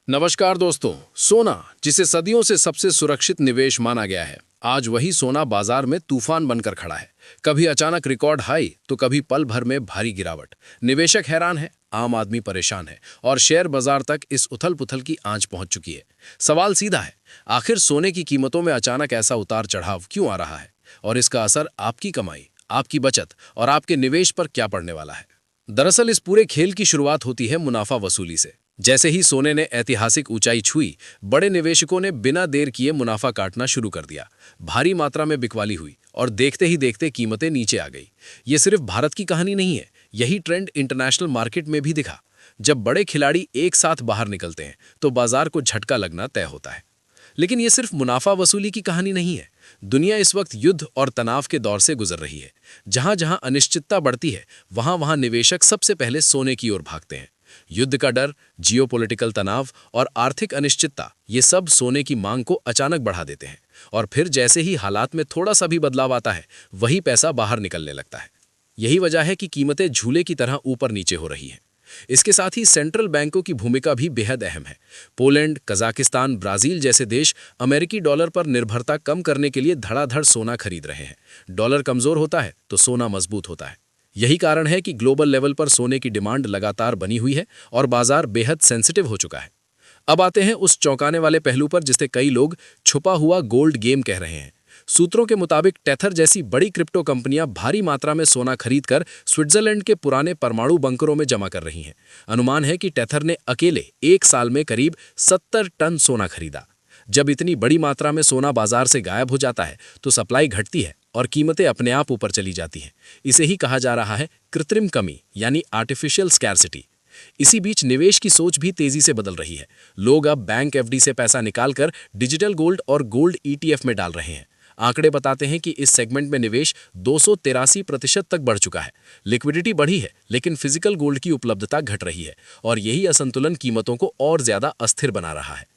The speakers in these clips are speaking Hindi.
नमस्कार दोस्तों। सोना, जिसे सदियों से सबसे सुरक्षित निवेश माना गया है, आज वही सोना बाजार में तूफान बनकर खड़ा है। कभी अचानक रिकॉर्ड हाई तो कभी पल भर में भारी गिरावट। निवेशक हैरान है, आम आदमी परेशान है और शेयर बाजार तक इस उथल पुथल की आंच पहुंच चुकी है। सवाल सीधा है, आखिर सोने की कीमतों में अचानक ऐसा उतार चढ़ाव क्यों आ रहा है और इसका असर आपकी कमाई, आपकी बचत और आपके निवेश पर क्या पड़ने वाला है? दरअसल इस पूरे खेल की शुरुआत होती है मुनाफा वसूली से। जैसे ही सोने ने ऐतिहासिक ऊंचाई छुई, बड़े निवेशकों ने बिना देर किए मुनाफा काटना शुरू कर दिया। भारी मात्रा में बिकवाली हुई और देखते ही देखते कीमतें नीचे आ गई। ये सिर्फ भारत की कहानी नहीं है, यही ट्रेंड इंटरनेशनल मार्केट में भी दिखा। जब बड़े खिलाड़ी एक साथ बाहर निकलते हैं तो बाजार को झटका लगना तय होता है। लेकिन ये सिर्फ मुनाफा वसूली की कहानी नहीं है। दुनिया इस वक्त युद्ध और तनाव के दौर से गुजर रही है। जहां जहां अनिश्चितता बढ़ती है, वहां वहां निवेशक सबसे पहले सोने की ओर भागते हैं। युद्ध का डर, जियोपॉलिटिकल तनाव और आर्थिक अनिश्चितता, ये सब सोने की मांग को अचानक बढ़ा देते हैं। और फिर जैसे ही हालात में थोड़ा सा भी बदलाव आता है, वही पैसा बाहर निकलने लगता है। यही वजह है कि कीमतें झूले की तरह ऊपर नीचे हो रही हैं। इसके साथ ही सेंट्रल बैंकों की भूमिका भी बेहद अहम है। पोलैंड, कजाकिस्तान, ब्राजील जैसे देश अमेरिकी डॉलर पर निर्भरता कम करने के लिए धड़ाधड़ सोना खरीद रहे हैं। डॉलर कमजोर होता है तो सोना मजबूत होता है। यही कारण है कि ग्लोबल लेवल पर सोने की डिमांड लगातार बनी हुई है और बाजार बेहद सेंसिटिव हो चुका है। अब आते हैं उस चौंकाने वाले पहलू पर जिसे कई लोग छुपा हुआ गोल्ड गेम कह रहे हैं। सूत्रों के मुताबिक टेथर जैसी बड़ी क्रिप्टो कंपनियां भारी मात्रा में सोना खरीदकर स्विट्जरलैंड के पुराने परमाणु बंकरों में जमा कर रही हैं। अनुमान है कि टेथर ने अकेले एक साल में करीब 70 टन सोना खरीदा। जब इतनी बड़ी मात्रा में सोना बाजार से गायब हो जाता है तो सप्लाई घटती है और कीमतें अपने आप ऊपर चली जाती हैं। इसे ही कहा जा रहा है कृत्रिम कमी, यानी आर्टिफिशियल स्कैर्सिटी। इसी बीच निवेश की सोच भी तेजी से बदल रही है। लोग अब बैंक एफडी से पैसा निकालकर डिजिटल गोल्ड और गोल्ड ईटीएफ में डाल रहे हैं। आंकड़े बताते हैं कि इस सेगमेंट में निवेश 283% तक बढ़ चुका है। लिक्विडिटी बढ़ी है, लेकिन फिजिकल गोल्ड की उपलब्धता घट रही है और यही असंतुलन कीमतों को और ज्यादा अस्थिर बना रहा है।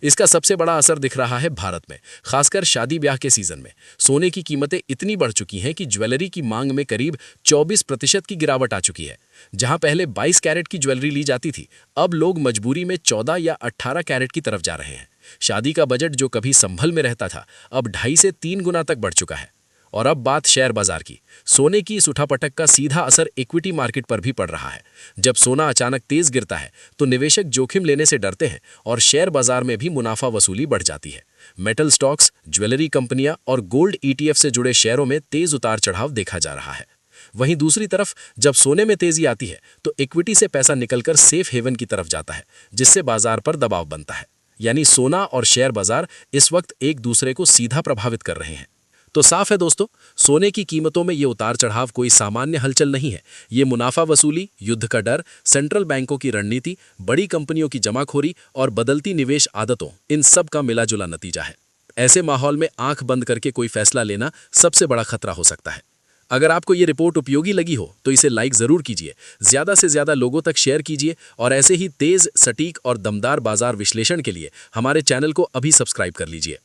इसका सबसे बड़ा असर दिख रहा है भारत में, खासकर शादी ब्याह के सीजन में। सोने की कीमतें इतनी बढ़ चुकी हैं कि ज्वेलरी की मांग में करीब 24% की गिरावट आ चुकी है। जहां पहले 22 कैरेट की ज्वेलरी ली जाती थी, अब लोग मजबूरी में 14 या 18 कैरेट की तरफ जा रहे हैं। शादी का बजट जो कभी संभल में रहता था, अब 2.5 से 3 गुना तक बढ़ चुका है। और अब बात शेयर बाजार की। सोने की इस उठापटक का सीधा असर इक्विटी मार्केट पर भी पड़ रहा है। जब सोना अचानक तेज गिरता है तो निवेशक जोखिम लेने से डरते हैं और शेयर बाजार में भी मुनाफा वसूली बढ़ जाती है। मेटल स्टॉक्स, ज्वेलरी कंपनियां और गोल्ड ईटीएफ से जुड़े शेयरों में तेज उतार चढ़ाव देखा जा रहा है। वहीं दूसरी तरफ जब सोने में तेजी आती है तो इक्विटी से पैसा निकलकर सेफ हेवन की तरफ जाता है, जिससे बाजार पर दबाव बनता है। यानी सोना और शेयर बाजार इस वक्त एक दूसरे को सीधा प्रभावित कर रहे हैं। तो साफ है दोस्तों, सोने की कीमतों में ये उतार चढ़ाव कोई सामान्य हलचल नहीं है। ये मुनाफा वसूली, युद्ध का डर, सेंट्रल बैंकों की रणनीति, बड़ी कंपनियों की जमाखोरी और बदलती निवेश आदतों, इन सब का मिला-जुला नतीजा है। ऐसे माहौल में आंख बंद करके कोई फैसला लेना सबसे बड़ा खतरा हो सकता है। अगर आपको ये रिपोर्ट उपयोगी लगी हो तो इसे लाइक जरूर कीजिए, ज्यादा से ज्यादा लोगों तक शेयर कीजिए और ऐसे ही तेज, सटीक और दमदार बाजार विश्लेषण के लिए हमारे चैनल को अभी सब्सक्राइब कर लीजिए।